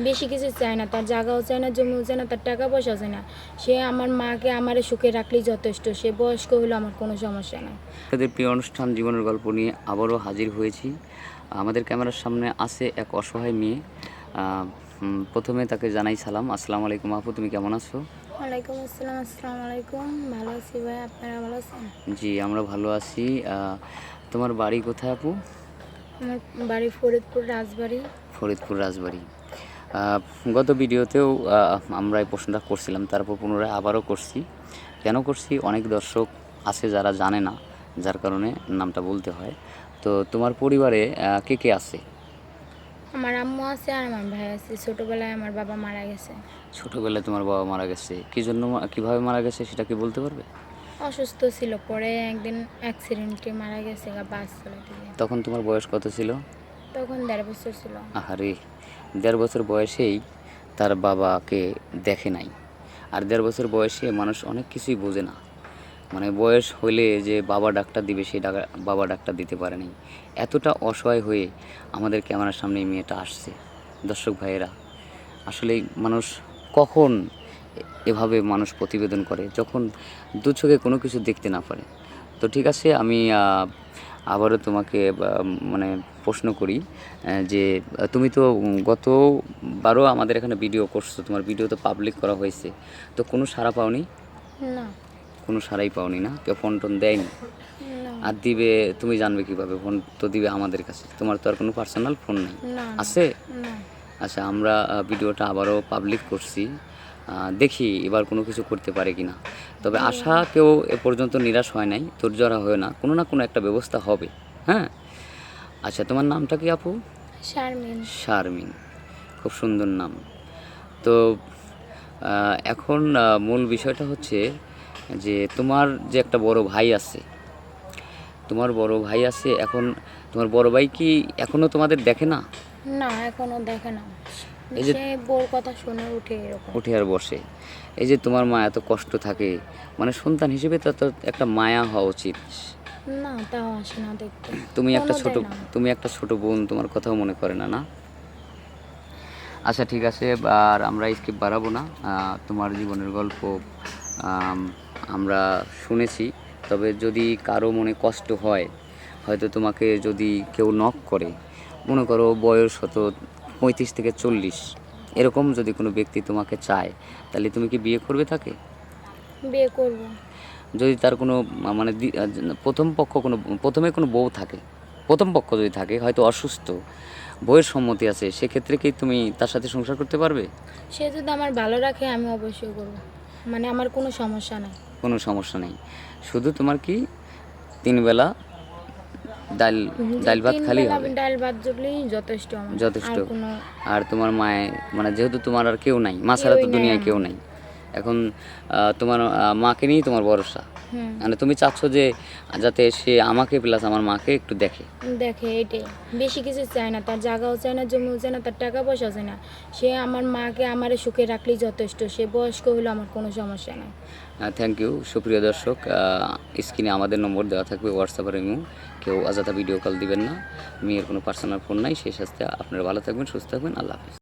বেশি কিছু চায় না, তার জায়গাও চায় না, জমিও চায় না, তার টাকা পয়সাও চায় না। সে আমার মাকে আমারে সুখে রাখলেই যথেষ্ট। সে বয়স্ক হইলেও আমার কোনো সমস্যা নাই। আপনাদের প্রিয় অনুষ্ঠান জীবনের গল্প নিয়ে আবারও হাজির হয়েছি। আমাদের ক্যামেরার সামনে আছে এক অসহায় মেয়ে। প্রথমে তাকে জানাই সালাম। আসসালামু আলাইকুম আপু, তুমি কেমন আছো? ওয়ালাইকুম আসসালাম। আসসালামু আলাইকুম। ভালো আছি ভাই, আপনারা ভালো আছেন? জি, আমরা ভালো আছি। তোমার বাড়ি কোথায় আপু? আমার বাড়ি ফরিদপুর রাজবাড়ি। ফরিদপুর রাজবাড়ি। গত ভিডিওতেও আমরা এই প্রশ্নটা করছিলাম, তারপর পুনরায় আবারও করছি। কেন করছি, অনেক দর্শক আছে যারা জানে না, যার কারণে নামটা বলতে হয়। তো তোমার পরিবারে কে কে আছে? আমার আম্মু আছে আর আমার ভাই আছে। ছোটবেলায় আমার বাবা মারা গেছে। ছোটবেলায় তোমার বাবা মারা গেছে, কী জন্য কীভাবে মারা গেছে সেটা কি বলতে পারবে? অসুস্থ ছিল, পরে একদিন অ্যাক্সিডেন্টে মারা গেছে বাস চালাতে গিয়ে। তখন তোমার বয়স কত ছিল? তখন 1.5 বছর ছিল। আহারে, 1.5 বছর বয়সেই তার বাবাকে দেখে নাই। আর 1.5 বছর বয়সে মানুষ অনেক কিছুই বোঝে না, মানে বয়স হলে যে বাবা ডাক্তার দিবে সেই বাবা ডাক্তার দিতে পারে নাই। এতটা অসহায় হয়ে আমাদের ক্যামেরার সামনে এই মেয়েটা আসছে। দর্শক ভাইয়েরা, আসলে মানুষ কখন এভাবে মানুষ প্রতিবেদন করে, যখন দু চোখে কোনো কিছু দেখতে না পারে। তো ঠিক আছে, আমি আবারও তোমাকে মানে প্রশ্ন করি যে তুমি তো গতবারও আমাদের এখানে ভিডিও করছো, তোমার ভিডিও তো পাবলিক করা হয়েছে, তো কোনো সাড়া পাওনি? না। কোনো সাড়াই পাওনি না? কেউ ফোন টোন দেয়নি? না। আর দিবে তুমি জানবে কিভাবে? ফোন তো দিবে আমাদের কাছে, তোমার তো আর কোনো পার্সোনাল ফোন নেই না। আছে? না। আচ্ছা, আমরা ভিডিওটা আবারও পাবলিক করছি, দেখি এবার কোনো কিছু করতে পারে কিনা। তবে আশা কেউ এ পর্যন্ত নিরাশ হয় নাই, ধৈর্যহারা হয় না, কোনো না কোনো একটা ব্যবস্থা হবে। হ্যাঁ, আচ্ছা, তোমার নামটা কি আপু? শারমিন। শারমিন, খুব সুন্দর নাম। তো এখন মূল বিষয়টা হচ্ছে যে তোমার যে একটা বড় ভাই আছে, তোমার বড় ভাই আছে, এখন তোমার বড় ভাই কি এখনও তোমাদের দেখে না? না, এখনো দেখে না। এই যে সে বউর কথা শুনে উঠে এরকম। উঠে আর বসে, এই যে তোমার মা এত কষ্ট থাকে, মানে সন্তান হিসেবে তো তো একটা মায়া হওয়া উচিত। না, তাও আসে না দেখতে। তুমি একটা ছোট বোন, তোমার কথাও মনে করে না, না? আচ্ছা ঠিক আছে, আর আমরা স্কিপ বাড়াবো না। তোমার জীবনের গল্প আমরা শুনেছি। তবে যদি কারো মনে কষ্ট হয়, হয়তো তোমাকে যদি কেউ নক করে, মনে করো বয়স হতো 35 থেকে 40, এরকম যদি কোনো ব্যক্তি তোমাকে চায়, তাহলে তুমি কি বিয়ে করবে তাকে? বিয়ে করব। যদি তার কোনো মানে প্রথমে কোনো বউ থাকে, প্রথম পক্ষ যদি থাকে, হয়তো অসুস্থ, বউয়ের সম্মতি আছে, সেক্ষেত্রে কি তুমি তার সাথে সংসার করতে পারবে? সে যদি আমার ভালো রাখে আমি অবশ্যই করব। মানে আমার কোনো সমস্যা নাই। কোনো সমস্যা নেই, শুধু তোমার কি 3 বেলা ডাল ডাল ভাত 3 খালি বেলা হবে? ডাল ভাত জুগলেই যথেষ্ট আমার। যথেষ্ট। আর কোনো আর তোমার মায়ে, মানে যেহেতু তোমার আর কেউ নাই, মা ছাড়া তো কেউই নাই দুনিয়ায় আমার। কেউ নাই, এখন তোমার মাকে নিয়েই তোমার ভরসা। হুম। মানে তুমি চাচ্ছ যে যাতে সে আমাকে প্লাস আমার মাকে একটু দেখে। দেখে এটাই। বেশি কিছু চায় না, তার জায়গাও চায় না, জমিও চায় না, তার টাকা পয়সাও চায় না। সে আমার মাকে আমারে সুখে রাখলেই যথেষ্ট। সে বয়স্ক হইলেও আমার কোনো সমস্যা নাই। Thank you. সুপ্রিয় দর্শক, স্ক্রিনে আমাদের নম্বর দেওয়া থাকবে, হোয়াটসঅ্যাপ আর ইমো। কেউ অযথা ভিডিও কল দিবেন না, মেয়ের কোনো পার্সোনাল ফোন নাই। সেই সাথে আপনারা ভালো থাকবেন, সুস্থ থাকবেন। আল্লাহ হাফেজ।